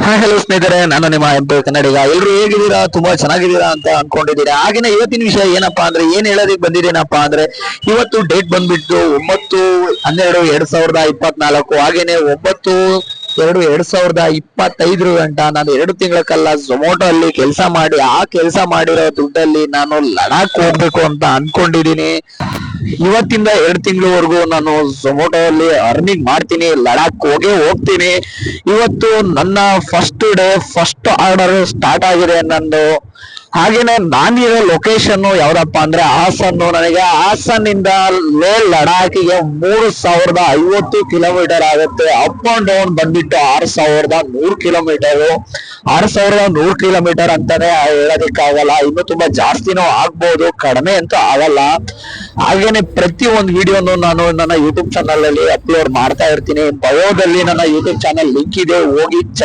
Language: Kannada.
ಹಾಯ್ ಹಲೋ ಸ್ನೇಹಿತರೆ, ನಾನು ನಿಮ್ಮ ಎಂ ಪಿ ಕನ್ನಡಿಗ. ಎಲ್ರು ಹೇಗಿದ್ದೀರಾ? ತುಂಬಾ ಚೆನ್ನಾಗಿದ್ದೀರಾ ಅಂತ ಅನ್ಕೊಂಡಿದ್ದೀರಾ. ಹಾಗೇನೆ ಇವತ್ತಿನ ವಿಷಯ ಏನಪ್ಪಾ ಅಂದ್ರೆ, ಏನ್ ಹೇಳೋದಕ್ಕೆ ಬಂದಿದ್ದೀನಪ್ಪಾ ಅಂದ್ರೆ, ಇವತ್ತು ಡೇಟ್ ಬಂದ್ಬಿಟ್ಟು 9/12/2024. ಹಾಗೇನೆ 9/2/2025 ಗಂಟ ನಾನು 2 ತಿಂಗಳ ಕಾಲ ಝೊಮೊಟೊ ಅಲ್ಲಿ ಕೆಲಸ ಮಾಡಿ, ಆ ಕೆಲಸ ಮಾಡಿರೋ ದುಡ್ಡಲ್ಲಿ ನಾನು ಲಡಾಖ್ ಹೋಗ್ಬೇಕು ಅಂತ ಅನ್ಕೊಂಡಿದೀನಿ. ಇವತ್ತಿಂದ 2 ತಿಂಗಳವರೆಗೂ ನಾನು ಝೊಮೊಟೊ ಅಲ್ಲಿ ಅರ್ನಿಂಗ್ ಮಾಡ್ತೀನಿ, ಲಡಾಖ್ ಹೋಗ್ತೀನಿ. ಇವತ್ತು ನನ್ನ first day, first order start ಆಗಿದೆ ನಂದು. ಹಾಗೇನೆ ನಾನಿರೋ ಲೊಕೇಶನ್ ಯಾವ್ದಪ್ಪ ಅಂದ್ರೆ ಹಾಸನ್ನು. ನನಗೆ ಹಾಸನ್ನಿಂದ ಲಡಾಖಿಗೆ 3050 ಕಿಲೋಮೀಟರ್ ಆಗುತ್ತೆ. ಅಪ್ ಅಂಡ್ ಡೌನ್ ಬಂದ್ಬಿಟ್ಟು 6100 ಕಿಲೋಮೀಟರ್. 6100 ಕಿಲೋಮೀಟರ್ ಅಂತಾನೆ ಹೇಳೋದಿಕ್ಕಾಗಲ್ಲ, ಇನ್ನು ತುಂಬಾ ಜಾಸ್ತಿನೂ ಆಗ್ಬೋದು, ಕಡಿಮೆ ಅಂತೂ ಆಗಲ್ಲ. ಹಾಗೇನೆ ಪ್ರತಿ ಒಂದು ವಿಡಿಯೋನು ನಾನು ನನ್ನ ಯೂಟ್ಯೂಬ್ ಚಾನಲ್ ಅಲ್ಲಿ ಅಪ್ಲೋಡ್ ಮಾಡ್ತಾ ಇರ್ತೀನಿ. ಬಯೋದಲ್ಲಿ ನನ್ನ ಯೂಟ್ಯೂಬ್ ಚಾನಲ್ ಲಿಂಕ್ ಇದೆ, ಹೋಗಿ